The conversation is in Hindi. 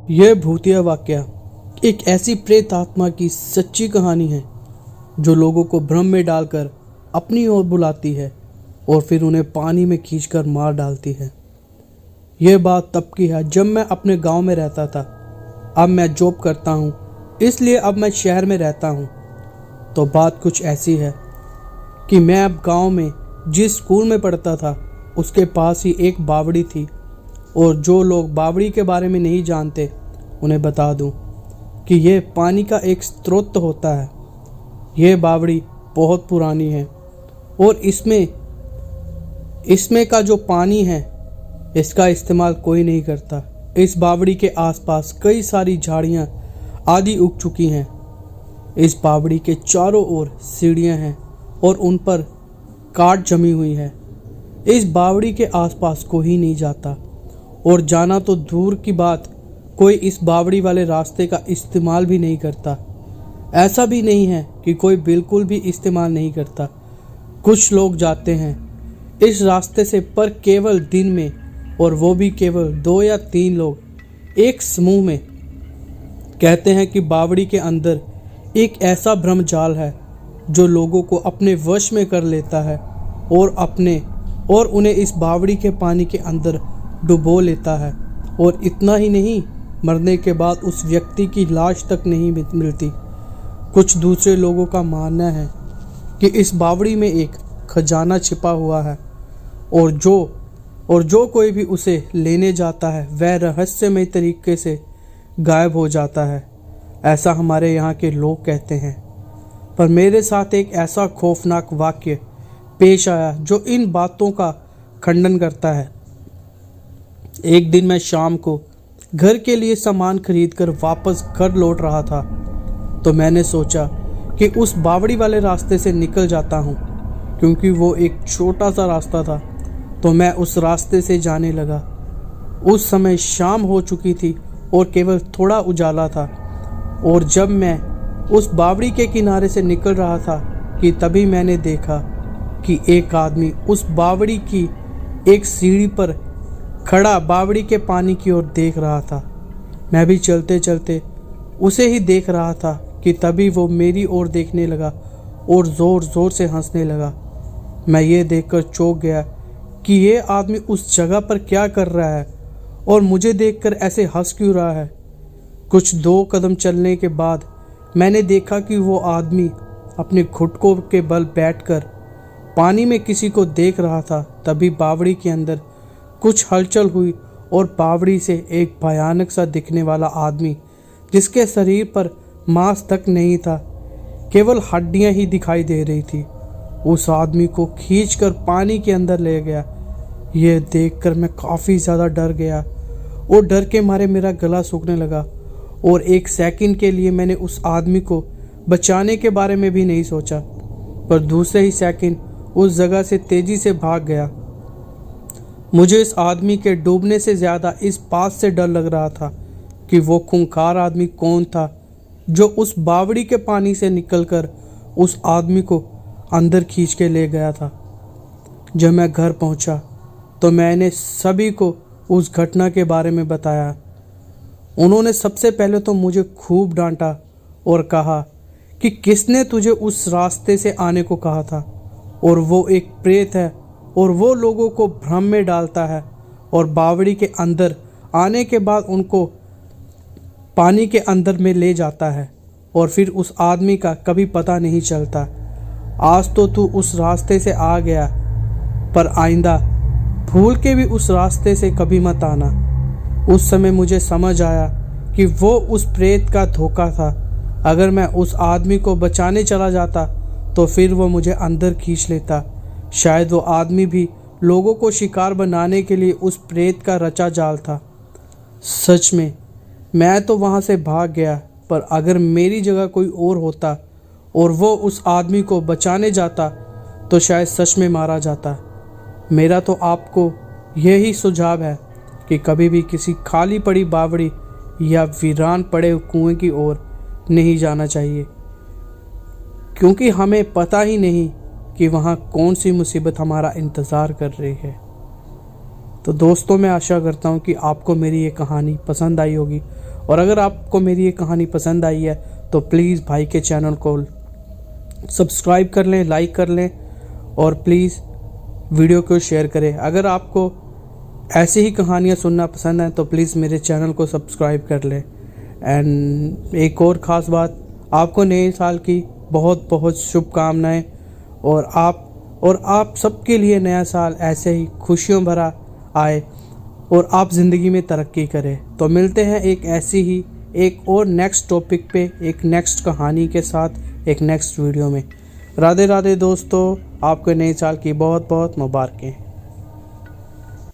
यह भूतिया वाकया एक ऐसी प्रेत आत्मा की सच्ची कहानी है जो लोगों को भ्रम में डालकर अपनी ओर बुलाती है और फिर उन्हें पानी में खींचकर मार डालती है। यह बात तब की है जब मैं अपने गांव में रहता था। अब मैं जॉब करता हूं, इसलिए अब मैं शहर में रहता हूं। तो बात कुछ ऐसी है कि मैं अब गांव में जिस स्कूल में पढ़ता था उसके पास ही एक बावड़ी थी। और जो लोग बावड़ी के बारे में नहीं जानते उन्हें बता दूं कि यह पानी का एक स्रोत होता है। यह बावड़ी बहुत पुरानी है और इसमें का जो पानी है इसका इस्तेमाल कोई नहीं करता। इस बावड़ी के आसपास कई सारी झाड़ियां आदि उग चुकी हैं। इस बावड़ी के चारों ओर सीढ़ियां हैं और उन पर काट जमी हुई है। इस बावड़ी के आसपास कोई नहीं जाता और जाना तो दूर की बात, कोई इस बावड़ी वाले रास्ते का इस्तेमाल भी नहीं करता। ऐसा भी नहीं है कि कोई बिल्कुल भी इस्तेमाल नहीं करता। कुछ लोग जाते हैं इस रास्ते से, पर केवल दिन में, और वो भी केवल 2 या 3 लोग एक समूह में। कहते हैं कि बावड़ी के अंदर एक ऐसा भ्रम जाल है जो लोगों को अपने वश में कर लेता है और उन्हें इस बावड़ी के पानी के अंदर डुबो लेता है। और इतना ही नहीं, मरने के बाद उस व्यक्ति की लाश तक नहीं मिलती। कुछ दूसरे लोगों का मानना है कि इस बावड़ी में एक खजाना छिपा हुआ है और जो कोई भी उसे लेने जाता है वह रहस्यमय तरीके से गायब हो जाता है। ऐसा हमारे यहाँ के लोग कहते हैं। पर मेरे साथ एक ऐसा खौफनाक वाक्य पेश आया जो इन बातों का खंडन करता है। एक दिन मैं शाम को घर के लिए सामान खरीदकर वापस घर लौट रहा था, तो मैंने सोचा कि उस बावड़ी वाले रास्ते से निकल जाता हूँ। क्योंकि वो एक छोटा सा रास्ता था तो मैं उस रास्ते से जाने लगा। उस समय शाम हो चुकी थी और केवल थोड़ा उजाला था। और जब मैं उस बावड़ी के किनारे से निकल रहा था कि तभी मैंने देखा कि एक आदमी उस बावड़ी की एक सीढ़ी पर खड़ा बावड़ी के पानी की ओर देख रहा था। मैं भी चलते चलते उसे ही देख रहा था कि तभी वो मेरी ओर देखने लगा और ज़ोर ज़ोर से हंसने लगा। मैं ये देखकर चौंक गया कि ये आदमी उस जगह पर क्या कर रहा है और मुझे देखकर ऐसे हंस क्यों रहा है। कुछ 2 कदम चलने के बाद मैंने देखा कि वो आदमी अपने घुटनों के बल बैठकर पानी में किसी को देख रहा था। तभी बावड़ी के अंदर कुछ हलचल हुई और बावड़ी से एक भयानक सा दिखने वाला आदमी, जिसके शरीर पर मांस तक नहीं था, केवल हड्डियां ही दिखाई दे रही थी, उस आदमी को खींचकर पानी के अंदर ले गया। यह देखकर मैं काफ़ी ज़्यादा डर गया और डर के मारे मेरा गला सूखने लगा। और 1 सेकंड के लिए मैंने उस आदमी को बचाने के बारे में भी नहीं सोचा, पर दूसरे ही सेकंड उस जगह से तेजी से भाग गया। मुझे इस आदमी के डूबने से ज़्यादा इस बात से डर लग रहा था कि वो खूंखार आदमी कौन था जो उस बावड़ी के पानी से निकलकर उस आदमी को अंदर खींच के ले गया था। जब मैं घर पहुंचा तो मैंने सभी को उस घटना के बारे में बताया। उन्होंने सबसे पहले तो मुझे खूब डांटा और कहा कि किसने तुझे उस रास्ते से आने को कहा था, और वो एक प्रेत है और वो लोगों को भ्रम में डालता है और बावड़ी के अंदर आने के बाद उनको पानी के अंदर में ले जाता है और फिर उस आदमी का कभी पता नहीं चलता। आज तो तू उस रास्ते से आ गया, पर आइंदा भूल के भी उस रास्ते से कभी मत आना। उस समय मुझे समझ आया कि वो उस प्रेत का धोखा था। अगर मैं उस आदमी को बचाने चला जाता तो फिर वो मुझे अंदर खींच लेता। शायद वो आदमी भी लोगों को शिकार बनाने के लिए उस प्रेत का रचा जाल था। सच में मैं तो वहाँ से भाग गया, पर अगर मेरी जगह कोई और होता और वो उस आदमी को बचाने जाता तो शायद सच में मारा जाता। मेरा तो आपको यही सुझाव है कि कभी भी किसी खाली पड़ी बावड़ी या वीरान पड़े कुएं की ओर नहीं जाना चाहिए, क्योंकि हमें पता ही नहीं कि वहाँ कौन सी मुसीबत हमारा इंतज़ार कर रही है। तो दोस्तों, मैं आशा करता हूँ कि आपको मेरी ये कहानी पसंद आई होगी और अगर आपको मेरी ये कहानी पसंद आई है तो प्लीज़ भाई के चैनल को सब्सक्राइब कर लें, लाइक कर लें और प्लीज़ वीडियो को शेयर करें। अगर आपको ऐसी ही कहानियाँ सुनना पसंद है तो प्लीज़ मेरे चैनल को सब्सक्राइब कर लें। एंड एक और ख़ास बात, आपको नए साल की बहुत बहुत शुभकामनाएं और आप सबके लिए नया साल ऐसे ही खुशियों भरा आए और आप ज़िंदगी में तरक्की करें। तो मिलते हैं एक और नेक्स्ट टॉपिक पे, एक नेक्स्ट कहानी के साथ, एक नेक्स्ट वीडियो में। राधे राधे दोस्तों, आपको नए साल की बहुत बहुत मुबारकें।